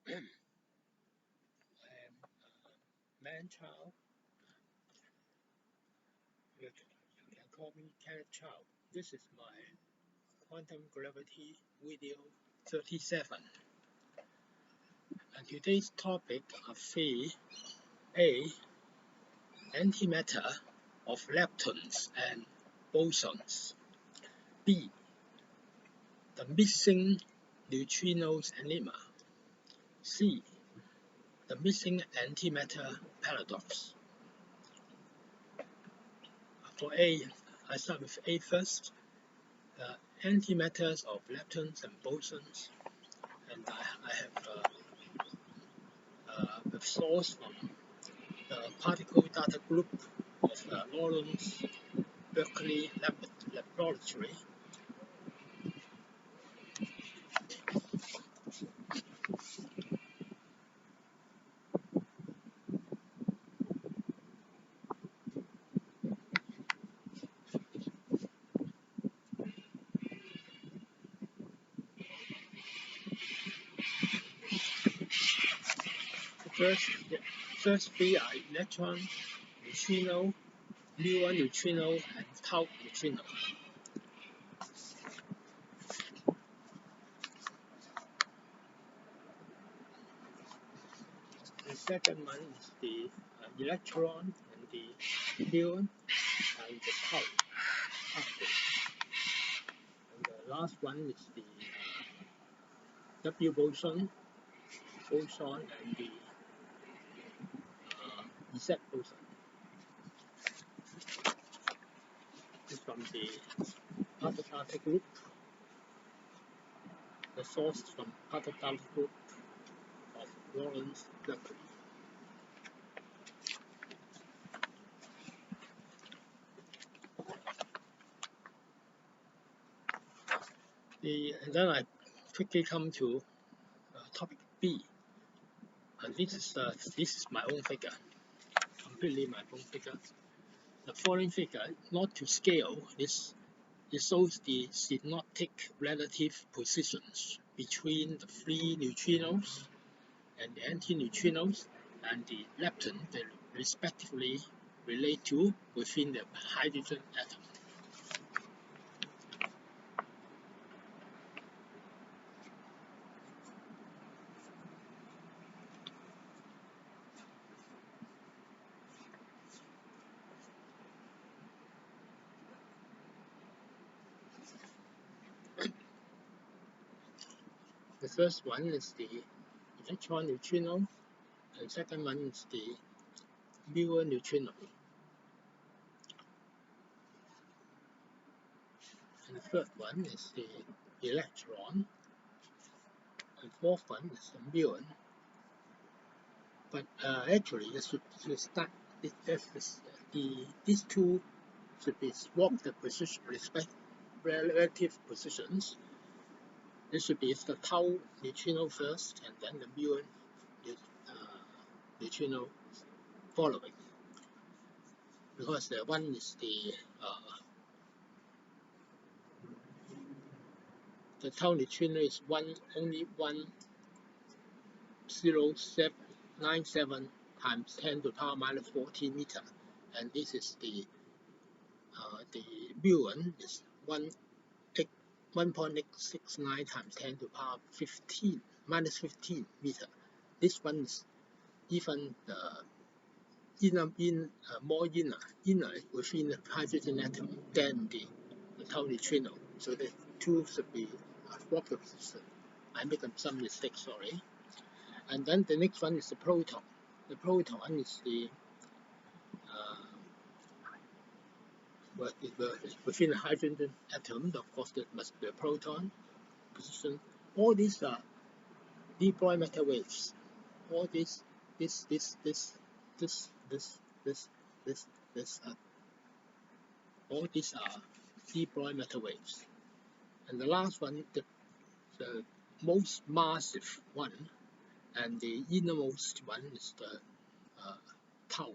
I am man-child. You can call me cat-child. This is my quantum gravity video 37. And today's topic are three: A. Antimatter of leptons and bosons. B. The missing neutrinos enigma. C. The missing antimatter paradox. For A, I start with A first. The antimatters of leptons and bosons, and I have the source from the particle data group of the Lawrence Berkeley Laboratory. The first three are electron, neutrino, muon neutrino, and tau neutrino. The second one is the electron and the muon and the tau. And the last one is the W boson, and the Z boson. This is from the particle group. The source from particle group of Lawrence Berkeley. And then I quickly come to topic B. And this is my own figure, completely my own figure. The following figure, not to scale, it shows the synoptic relative positions between the free neutrinos and the antineutrinos and the lepton they respectively relate to within the hydrogen atom. The first one is the electron neutrino, and second one is the muon neutrino. And the third one is the electron, and fourth one is the muon, But actually, it should start. These two should be swap the position, relative positions. It should be the tau neutrino first, and then the muon neutrino following. Because the one is the tau neutrino is only 1.0797 times 10 to the power minus 14 meter, and this is the muon is 1.869 times 10 to the power 15 minus 15 meter. This one is even more inner within the hydrogen atom than the tau neutrino. So the two should be swap the position. I make some mistakes, sorry. And then the next one is the proton. The proton is the within the hydrogen atom. Of course, there must be a proton position. All these are de Broglie matter waves. All this, all these are de Broglie matter waves. And the last one, the most massive one, and the innermost one is the tau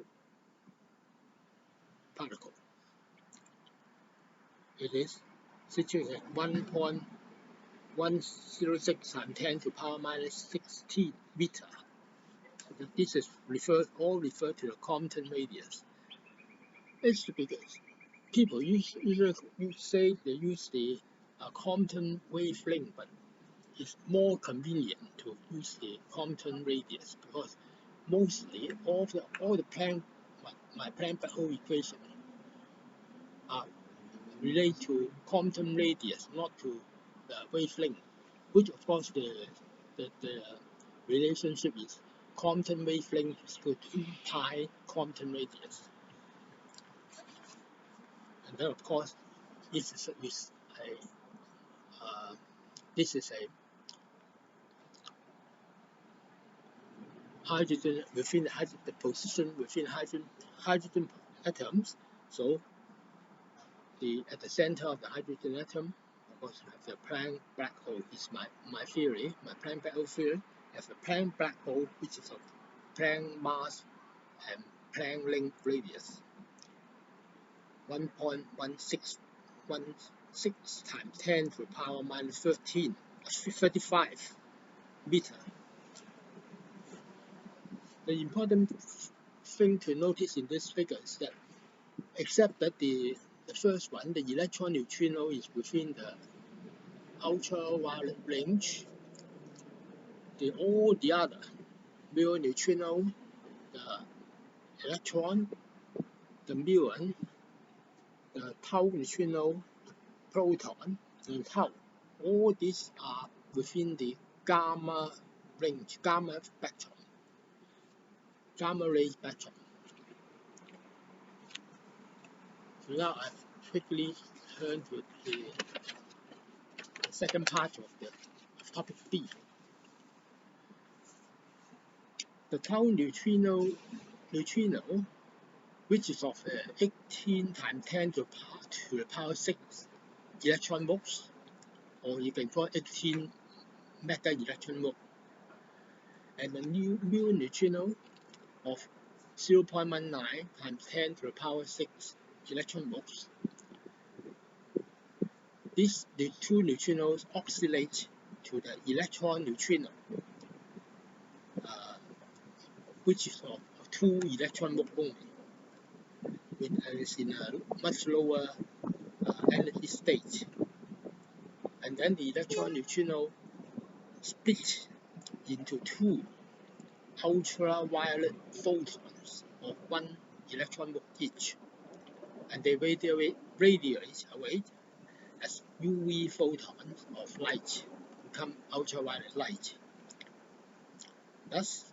particle. It is situated at 1.106 times 10 to the power minus 16 meter. This is all referred to the Compton radius. It's the biggest. People usually say they use the Compton wavelength, but it's more convenient to use the Compton radius because mostly all the my Planck black hole equation are related to Compton radius, not to the wavelength, which of course the relationship is Compton wavelength is equal to 2 pi Compton radius. And then of course this is a hydrogen within the position within hydrogen atoms. So at the center of the hydrogen atom, of course, you have the Planck black hole. Is my theory, my Planck black hole theory. Have a Planck black hole which is of Planck mass and Planck length radius. 1.1616 times 10 to the power minus 35 meter. The important thing to notice in this figure is that, except that the first one, the electron neutrino, is within the ultraviolet range, all the other muon neutrino, the electron, the muon, the tau neutrino, proton, and tau, all these are within the gamma range, gamma spectrum, gamma ray spectrum. So now I quickly turn to the second part of topic B. The tau neutrino, which is of 18 times 10 to the power 6 electron volts, or you can call it 18 mega electron volt, and the muon neutrino of 0.19 times 10 to the power 6 electron volts. The two neutrinos oscillate to the electron neutrino, which is of 2 electron volt only, and is in a much lower energy state. And then the electron neutrino split into 2 ultraviolet photons of 1 electron volt each, and they radiate away as UV photons of light, become ultraviolet light. Thus,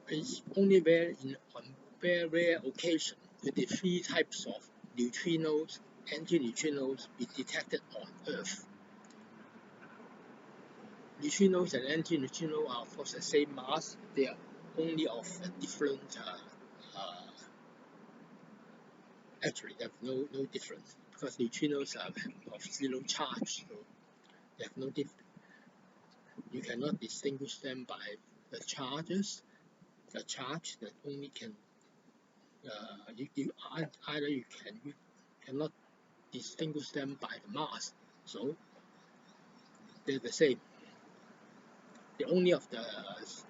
it's only on very rare occasion that the 3 types of neutrinos, antineutrinos, be detected on Earth. Neutrinos and antineutrinos are of course the same mass. They are only of a different. Actually, they have no difference because neutrinos are of zero charge, so they have no difference. You cannot distinguish them by the charges. The charge that only can either you cannot distinguish them by the mass, so they're the same. The only of the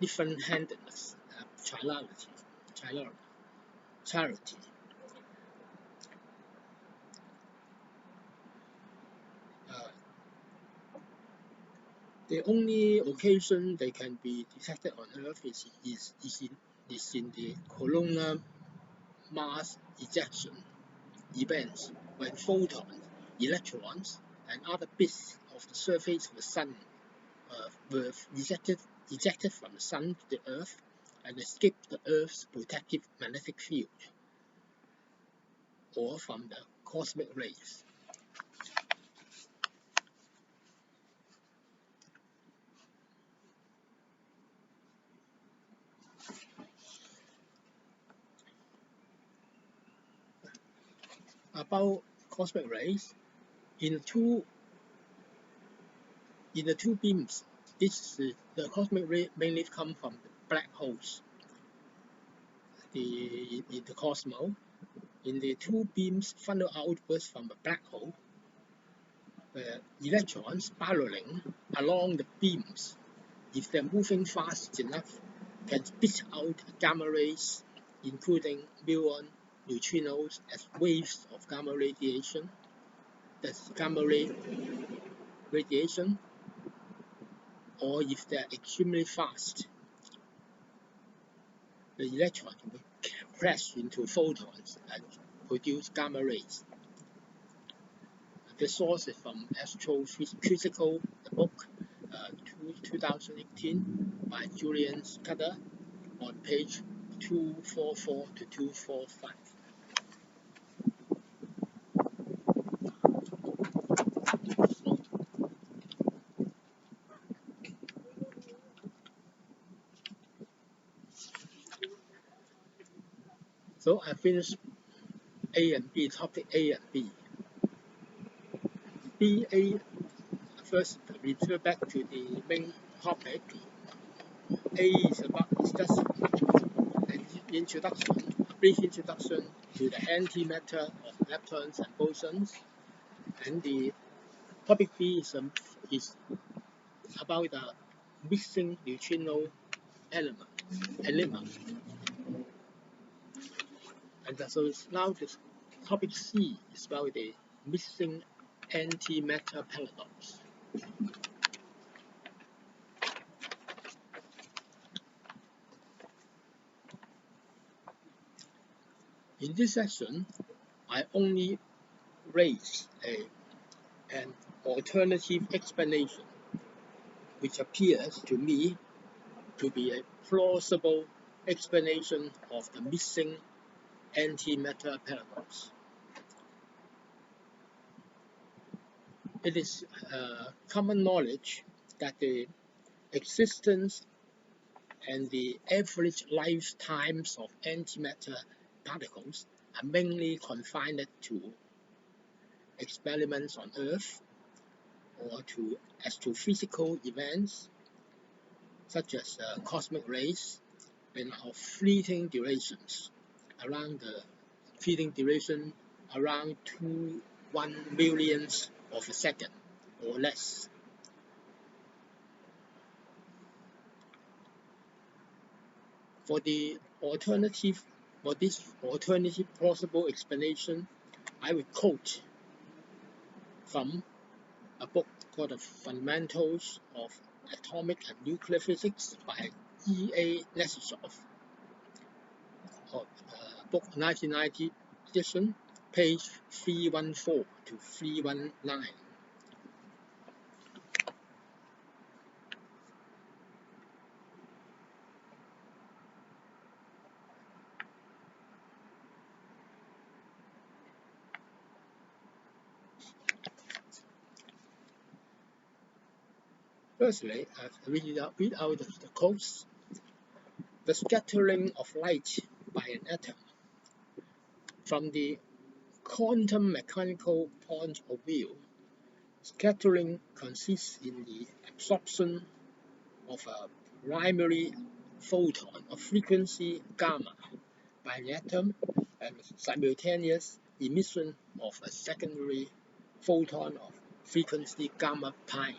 different-handedness have chirality. The only occasion they can be detected on Earth is in the coronal mass ejection events when photons, electrons, and other bits of the surface of the Sun were ejected from the Sun to the Earth and escaped the Earth's protective magnetic field, or from the cosmic rays. About cosmic rays, in the two beams, the cosmic ray mainly come from the black holes. In the cosmos, in the two beams funnel outwards from a black hole, the electrons barreling along the beams, if they're moving fast enough, can spit out gamma rays, including muon, neutrinos, as waves of gamma radiation. That's gamma ray radiation. Or if they're extremely fast, the electron will crash into photons and produce gamma rays. The source is from Astrophysical, the book 2018 by Julian Scudder on page 244 to 245. So I finished A and B, topic A and B. BA, first refer back to the main topic. A is just an introduction, a brief introduction to the antimatter of leptons and bosons. And the topic B is about the missing neutrino enigma. And so now the topic C is about the missing antimatter paradox. In this section, I only raise an alternative explanation, which appears to me to be a plausible explanation of the missing antimatter paradox. It is common knowledge that the existence and the average lifetimes of antimatter particles are mainly confined to experiments on Earth or to astrophysical events such as cosmic rays and of fleeting durations around 1 millionth of a second or less. For this alternative plausible explanation, I will quote from a book called The Fundamentals of Atomic and Nuclear Physics by E.A. Nesisov, book 1990 edition, page 314 to 319. Firstly, I read out of the quotes. the scattering of light by an atom. From the quantum mechanical point of view, scattering consists in the absorption of a primary photon of frequency gamma by an atom and simultaneous emission of a secondary photon of frequency gamma pi.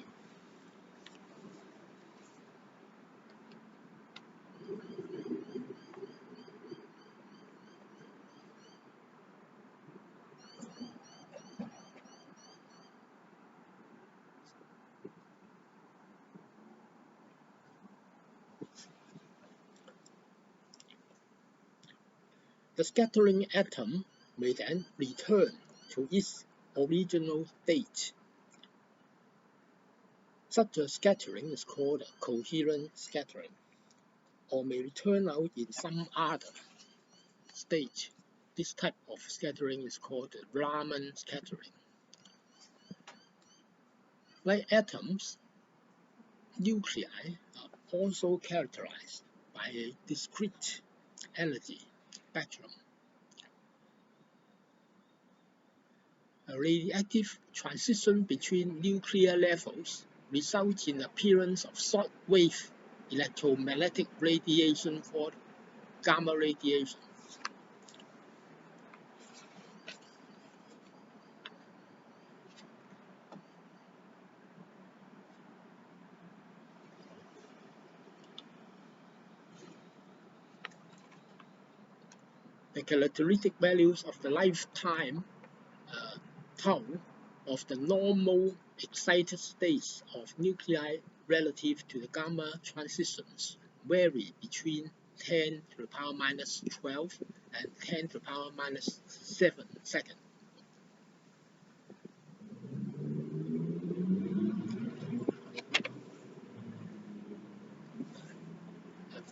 The scattering atom may then return to its original state. Such a scattering is called a coherent scattering, or may return out in some other state. This type of scattering is called the Raman scattering. Like atoms, nuclei are also characterized by a discrete energy spectrum. A radiative transition between nuclear levels results in the appearance of short-wave electromagnetic radiation called gamma radiation. The characteristic values of the lifetime tau of the normal excited states of nuclei relative to the gamma transitions vary between 10 to the power minus 12 and 10 to the power minus 7 seconds.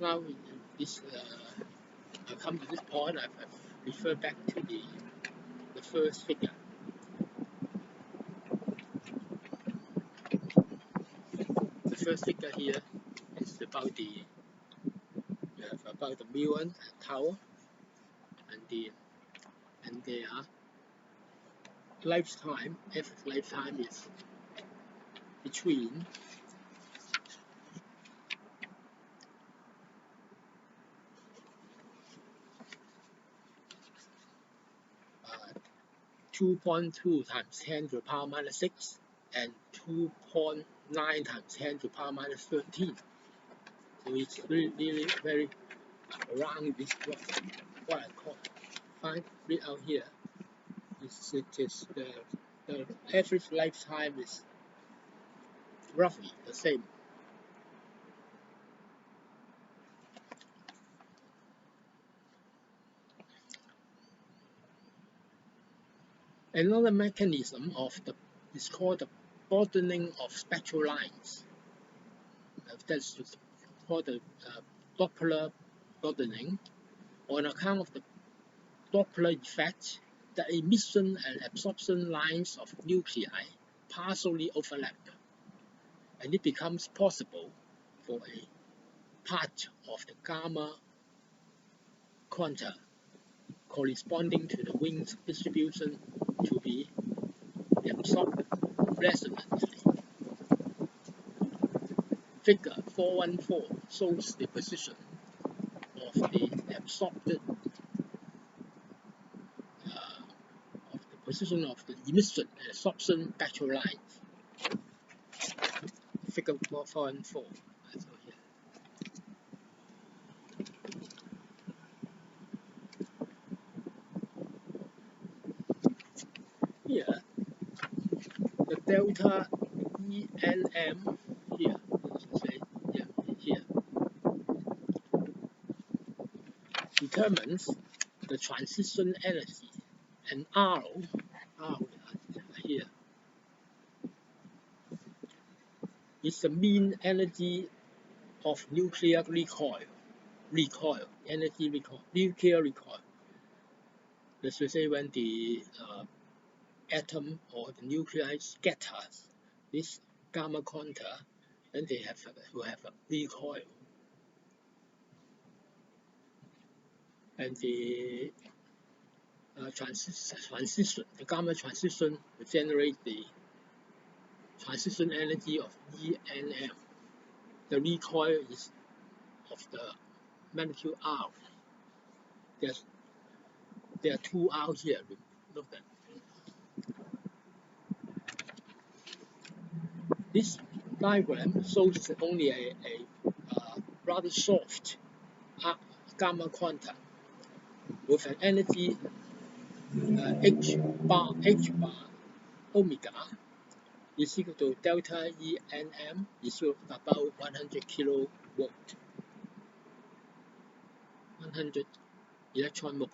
Now, I've come to this point, I've referred back to the first figure. The first figure here is about the muon tau, and their lifetime. F lifetime is between 2.2 times 10 to the power minus 6 and 2.9 times 10 to the power minus 13. So it's really very around this what I call read out here. It is the average lifetime is roughly the same. Another mechanism is called the broadening of spectral lines. That's called the Doppler broadening. On account of the Doppler effect, the emission and absorption lines of nuclei partially overlap, and it becomes possible for a part of the gamma quanta corresponding to the Wing's distribution to be absorbed resonantly. Figure 414 shows the position of the emission and absorption spectral lines. Figure 414. Here, the delta ENM here, here determines the transition energy, and R here is the mean energy of nuclear recoil. Nuclear recoil. Let's say when the atom or the nuclei scatters this gamma quanta, then they will have a recoil. and the transition, the gamma transition will generate the transition energy of ENM. The recoil is of the magnitude R. There are two R's here. Look at this diagram shows only a rather soft gamma quantum with an energy h bar omega is equal to delta ENM is about 100 kilovolt, 100 electron volt,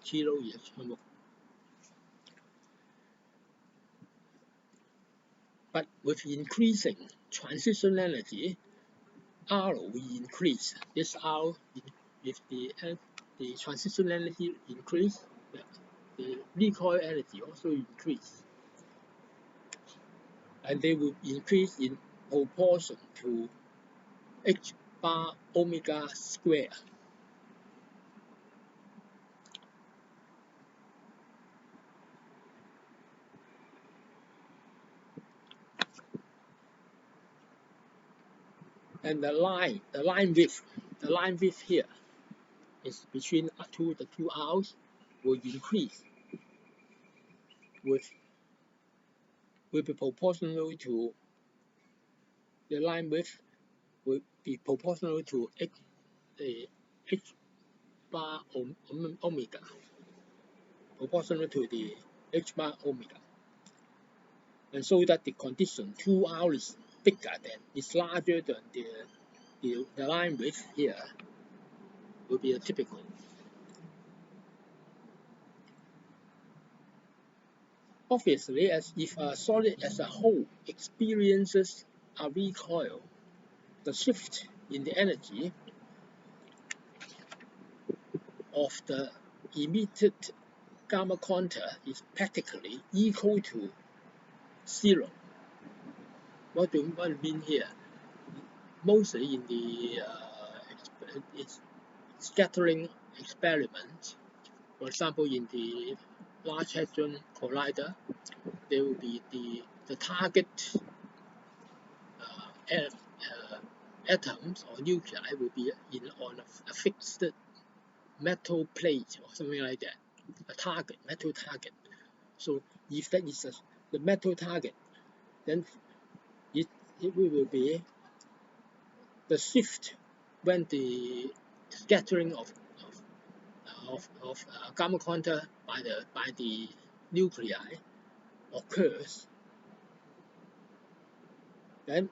kilo electron volt. But with increasing transition energy, R will increase. This R, if the transition energy increase, the recoil energy also increase, and they will increase in proportion to h bar omega square. And the line width here is between the two R's will increase will be proportional to the line width will be proportional to h bar omega, proportional to the h bar omega, and so that the condition 2R is bigger than, is larger than the line width here will be a typical. Obviously, as if a solid as a whole experiences a recoil, the shift in the energy of the emitted gamma quanta is practically equal to 0. What do I mean here? Mostly in the scattering experiments, for example, in the Large Hadron Collider, there will be the target atoms or nuclei will be on a fixed metal plate or something like that, a metal target. So if that is the metal target, then it will be the shift when the scattering of gamma quanta by the nuclei occurs. Then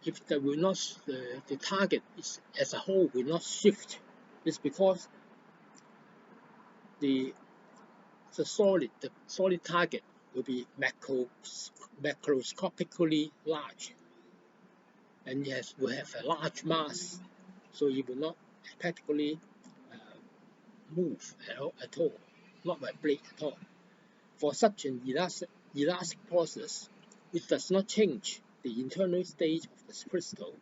if the will not the target is as a whole will not shift, it's because the solid target will be macroscopically large, and will have a large mass, so it will not practically move at all, not vibrate at all. For such an elastic process, it does not change the internal state of the crystal,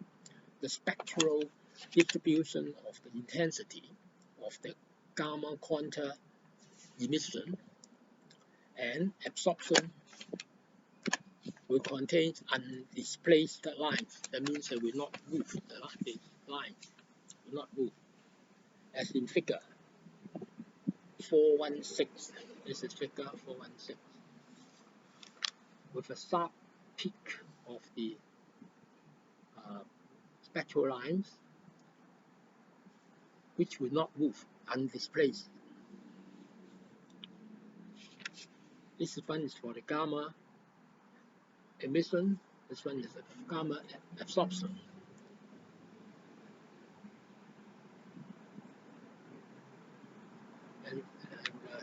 the spectral distribution of the intensity of the gamma quanta emission and absorption will contain undisplaced lines. That means they will not move. The line will not move. As in figure 416. This is figure 416. With a sharp peak of the spectral lines, which will not move, undisplaced. This one is for the gamma emission. This one is the gamma absorption. And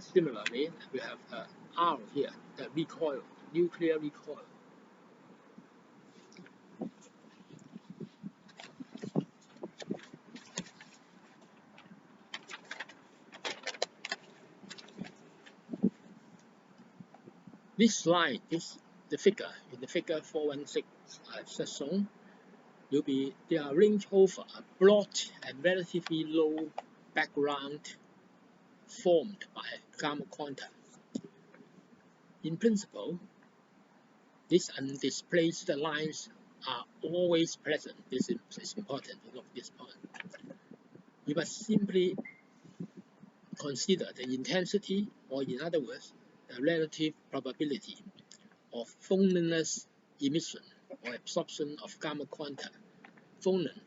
similarly, we have R here, the recoil, nuclear recoil. This line, the figure in the figure 416 I've just shown, will be they are arranged over a broad and relatively low background formed by gamma quanta. In principle, these undisplaced lines are always present. This is important to note this point. We must simply consider the intensity, or in other words, the relative probability of phoninous emission or absorption of gamma quanta. Phonon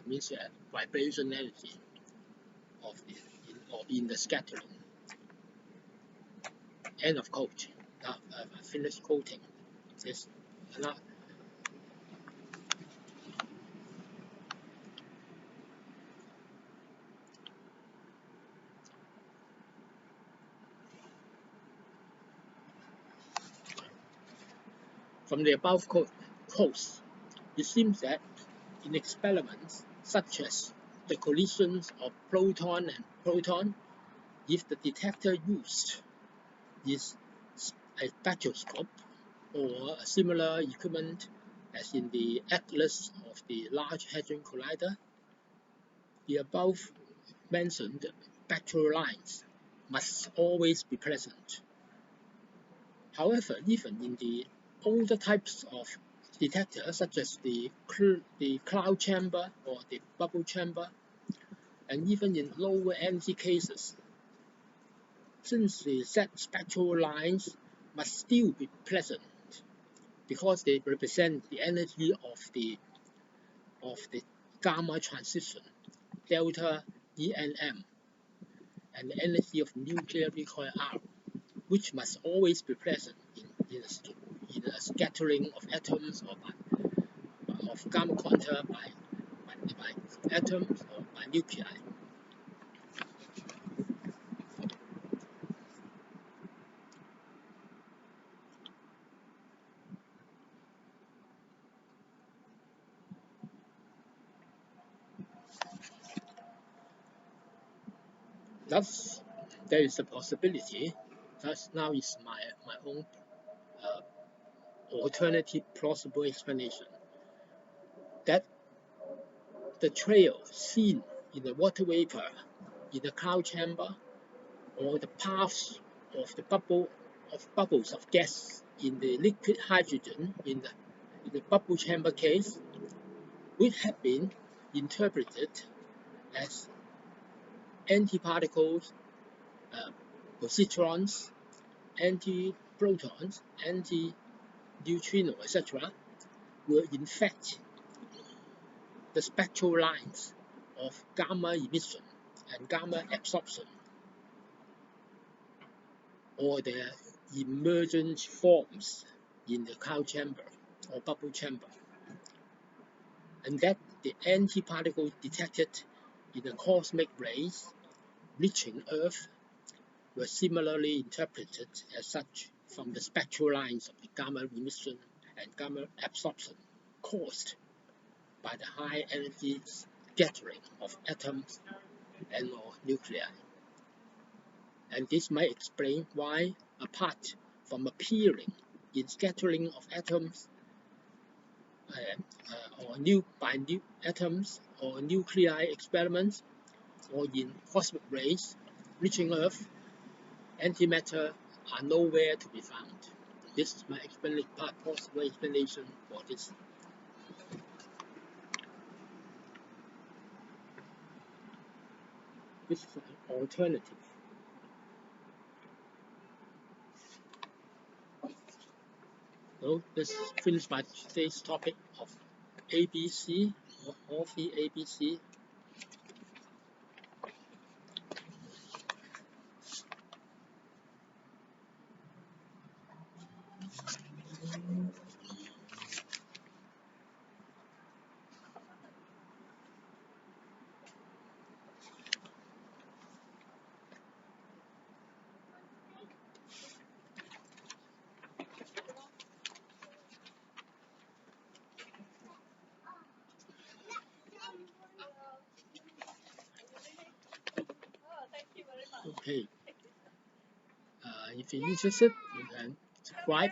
means vibration energy of in the scattering. End of quote. Finished quoting. This from the above quotes, it seems that in experiments such as the collisions of proton and proton, if the detector used is a spectroscope or a similar equipment as in the atlas of the Large Hadron Collider, the above mentioned spectral lines must always be present. However, even in the older types of detectors, such as the cloud chamber or the bubble chamber, and even in lower energy cases, since the Z spectral lines must still be present because they represent the energy of the gamma transition, delta ENM, and the energy of nuclear recoil R, which must always be present in a scattering of atoms or of gamma quanta by atoms or by nuclei. Thus, there is a possibility, thus now is my own alternative plausible explanation, that the trail seen in the water vapor in the cloud chamber, or the paths of the bubbles of gas in the liquid hydrogen in the bubble chamber case, would have been interpreted as antiparticles, positrons, antiprotons, anti-neutrinos, etc., were in fact the spectral lines of gamma emission and gamma absorption, or their emergent forms in the cloud chamber or bubble chamber, and that the antiparticles detected in the cosmic rays reaching Earth were similarly interpreted as such from the spectral lines of the gamma emission and gamma absorption caused by the high energy scattering of atoms and or nuclei. And this might explain why, apart from appearing in scattering of atoms by atoms or nuclei experiments, or in cosmic rays reaching Earth, antimatter are nowhere to be found. This is my possible explanation for this. This is an alternative. So this finishes my today's topic of ABC, or all three ABC. Okay. If you're interested, you can subscribe